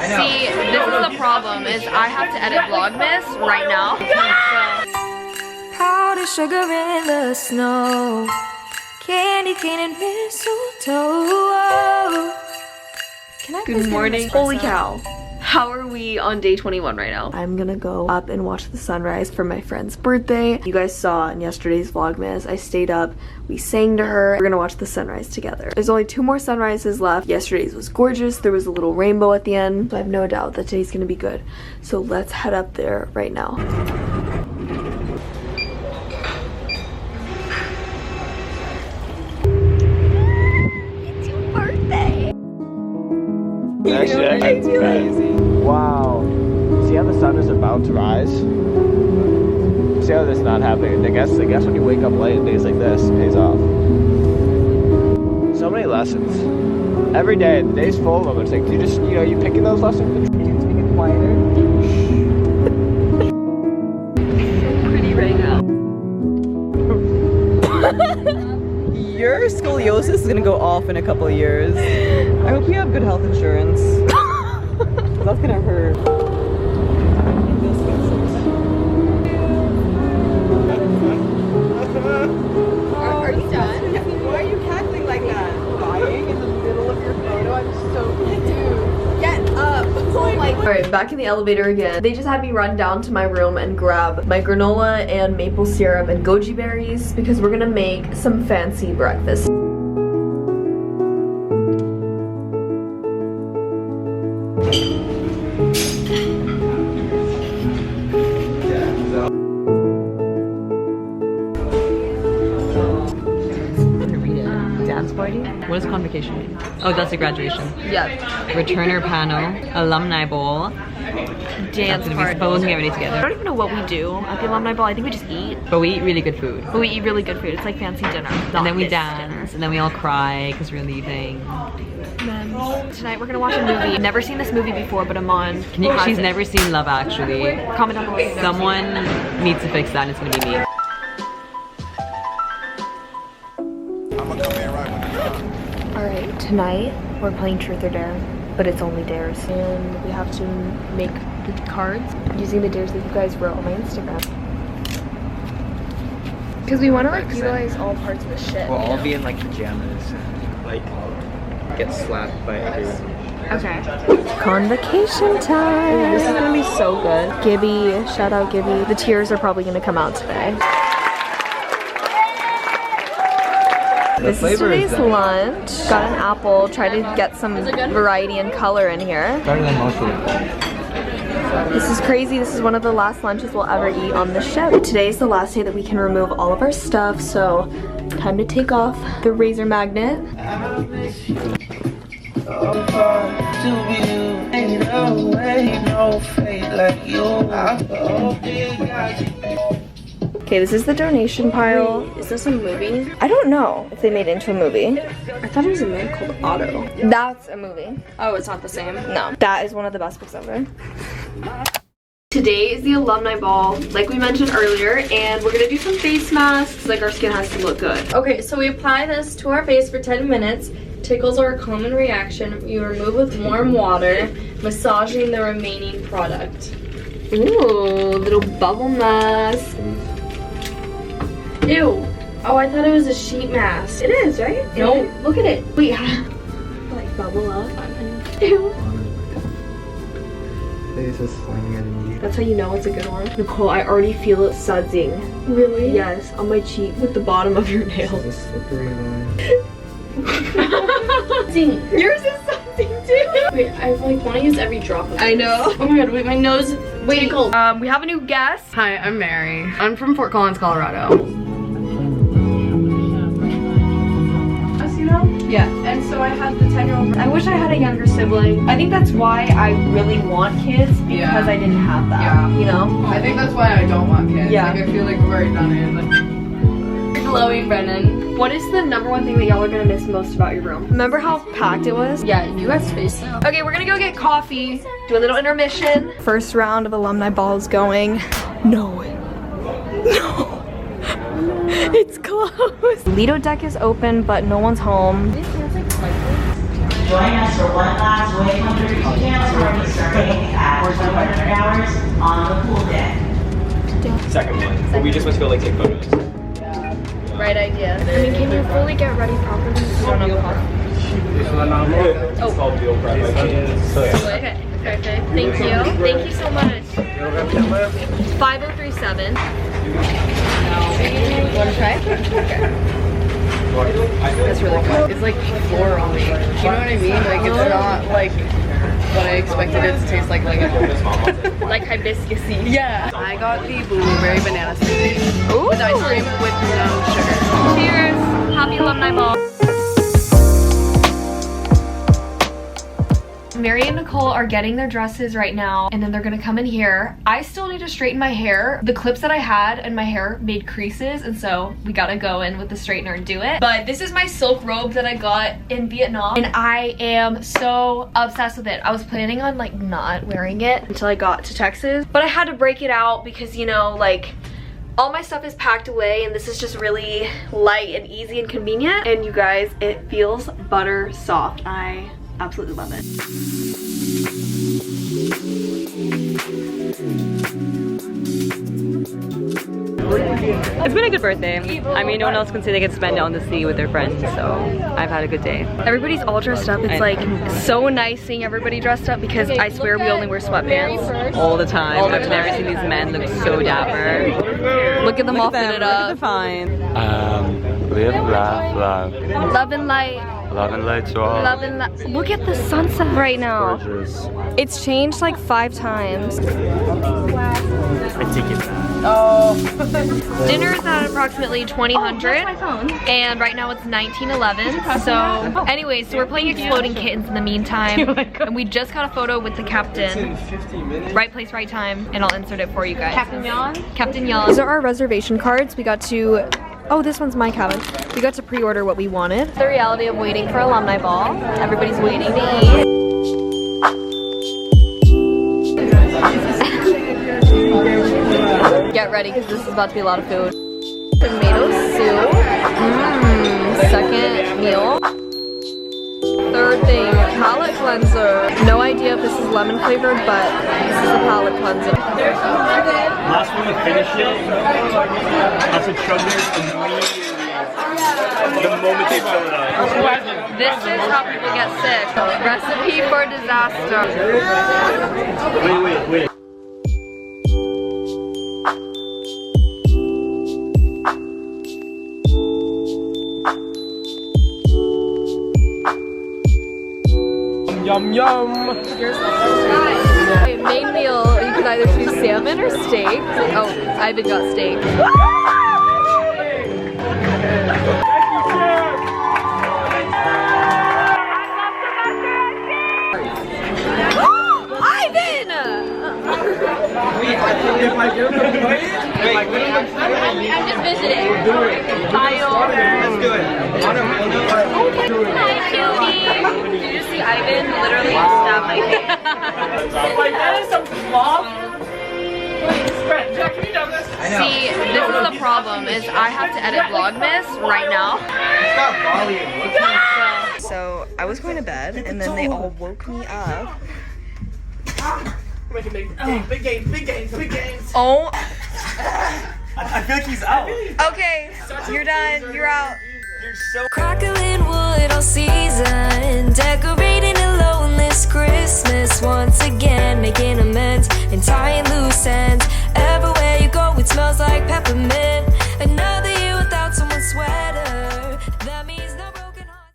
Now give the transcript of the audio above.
See, this is the problem, is I have to edit Vlogmas right now. Powder sugar in the snow, candy cane and mistletoe. Good morning. Holy cow. How are we on day 21 right now? I'm gonna go up and watch the sunrise for my friend's birthday. You guys saw in yesterday's Vlogmas, I stayed up, we sang to her. We're gonna watch the sunrise together. There's only 2 more sunrises left. Yesterday's was gorgeous. There was a little rainbow at the end. So I have no doubt that today's gonna be good. So let's head up there right now. Actually, that's crazy. Wow. See how the sun is about to rise? See how that's not happening? I guess when you wake up late, days like this, it pays off. So many lessons. Every day, the day's full of them. It's like, you picking those lessons? Can you speak it quieter? Pretty right now. Your scoliosis is gonna go off in a couple of years. I hope you have good health insurance. That's gonna hurt. Are you done? Why are you cackling like that? Lying in the middle of your photo? I'm so confused. Get up! Alright, back in the elevator again. They just had me run down to my room and grab my granola and maple syrup and goji berries because we're gonna make some fancy breakfast. Dance party? What does convocation mean? Oh, that's a graduation. Yeah. Returner panel, alumni bowl, Dance party. Suppose we get ready I together. don't even know what we do at the alumni ball. I think we just eat. But we eat really good food. But we eat really good food. It's like fancy dinner. And then we dance, and then we all cry because we're leaving. Tonight we're gonna watch a movie. Never seen this movie before, but Amon She's never seen Love Actually. Comment down below. Someone needs to fix that, and it's gonna be me. Alright, tonight we're playing Truth or Dare, but it's only dares. And we have to make the cards using the dares that you guys wrote on my Instagram. Because we want to like utilize all parts of the shit. We'll all be in like pajamas and like get slapped by everyone. Okay. Convocation time. This is gonna be so good. Gibby, shout out Gibby. The tears are probably gonna come out today. This is today's lunch. Got an apple. Try to get some variety and color in here. Better than most of them. This is crazy. This is one of the last lunches we'll ever eat on the ship. Today's the last day that we can remove all of our stuff, so time to take off the razor magnet. Okay, this is the donation pile. Is this a movie? I don't know if they made it into a movie. I thought it was a man called Otto. That's a movie. Oh, it's not the same? No. That is one of the best books ever. Today is the alumni ball, like we mentioned earlier, and we're gonna do some face masks, like our skin has to look good. Okay, so we apply this to our face for 10 minutes. Tickles are a common reaction. You remove with warm water, massaging the remaining product. Ooh, little bubble mask. Ew. Oh, I thought it was a sheet mask. It is, right? No, look at it. Wait, like bubble up. Ew. Face is slinging it in you. That's how you know it's a good one. Nicole, I already feel it sudsing. Really? Yes, on my cheek with the bottom of your nails. It's a slippery line. Yours is sudsing too. Wait, I like want to use every drop of it. I know. Oh my god, wait, my nose. Wait, We have a new guest. Hi, I'm Mary. I'm from Fort Collins, Colorado. Yeah, and so I had the 10-year-old. I wish I had a younger sibling. I think that's why I really want kids, because I didn't have that. Yeah. You know? I think that's why I don't want kids. Yeah. Like, I feel like we've already done it. You're glowing, Brennan. What is the #1 thing that y'all are gonna miss most about your room? Remember how packed it was? Yeah, you guys face it. Okay, we're gonna go get coffee, do a little intermission. First round of alumni ball is going. No. No. It's closed. Lido deck is open, but no one's home. Join us for one last wave 100 dance party, sir. just went to go like take photos. Right idea. I mean, can you fully get ready properly if you don't have coffee? It's called meal prep. Okay, perfect. Thank you. Thank you so much. 5037. Want to try? Okay. That's really good. It's like floral. You know what I mean? Like it's not like what I expected it to taste like a Like hibiscusy. Yeah. I got the blueberry banana smoothie with ice cream with no sugar. Cheers. Happy alumni ball. Mary and Nicole are getting their dresses right now, and then they're gonna come in here. I still need to straighten my hair. The clips that I had in my hair made creases, and so we gotta go in with the straightener and do it. But this is my silk robe that I got in Vietnam, and I am so obsessed with it. I was planning on like not wearing it until I got to Texas, but I had to break it out because, you know, like all my stuff is packed away, and this is just really light and easy and convenient. And you guys, it feels butter soft. I absolutely love it. It's been a good birthday. I mean, no one else can say they get to spend it on the sea with their friends, so I've had a good day. Everybody's all dressed up. It's like so nice seeing everybody dressed up because I swear we only wear sweatpants. All the time. I've never seen these men look so dapper. Look at them all fitted Look at up. the fine. Live, laugh, love. Love and light. Love and light to all. Love and light. Look at the sunset right now. Gorgeous. It's changed like 5 times. I take it back. Dinner is at approximately 2000 and right now it's 1911. So anyways, so we're playing Exploding Kittens in the meantime, and we just got a photo with the captain. Right place, right time, and I'll insert it for you guys. Captain Yon. Captain Yon. These are our reservation cards. We got to, oh, this one's my cabin. We got to pre-order what we wanted. The reality of waiting for alumni ball. Everybody's waiting to eat. Get ready because this is about to be a lot of food. Tomato soup. Second meal. Third thing, palate cleanser. No idea if this is lemon flavored, but this is a palate cleanser. Last one to finish it. That's a chug there immediately. The moment they fill it up. This is how people get sick. Recipe for disaster. Wait. Yum yum! Main meal, you can either choose salmon or steak. Oh, Ivan got steak. Ivan! I'm just visiting. Kyle. That's good. Hi, cutie. Did you just see Ivan literally stab my face? Like, that is some flop. See, this is the problem, is I have to edit Vlogmas right now. So I was going to bed, and then they all woke me up. Big games. Oh. I feel like he's out. Okay, you're done. You're out. Crackling wood all season, decorating a loneless Christmas once again, making amends and tying loose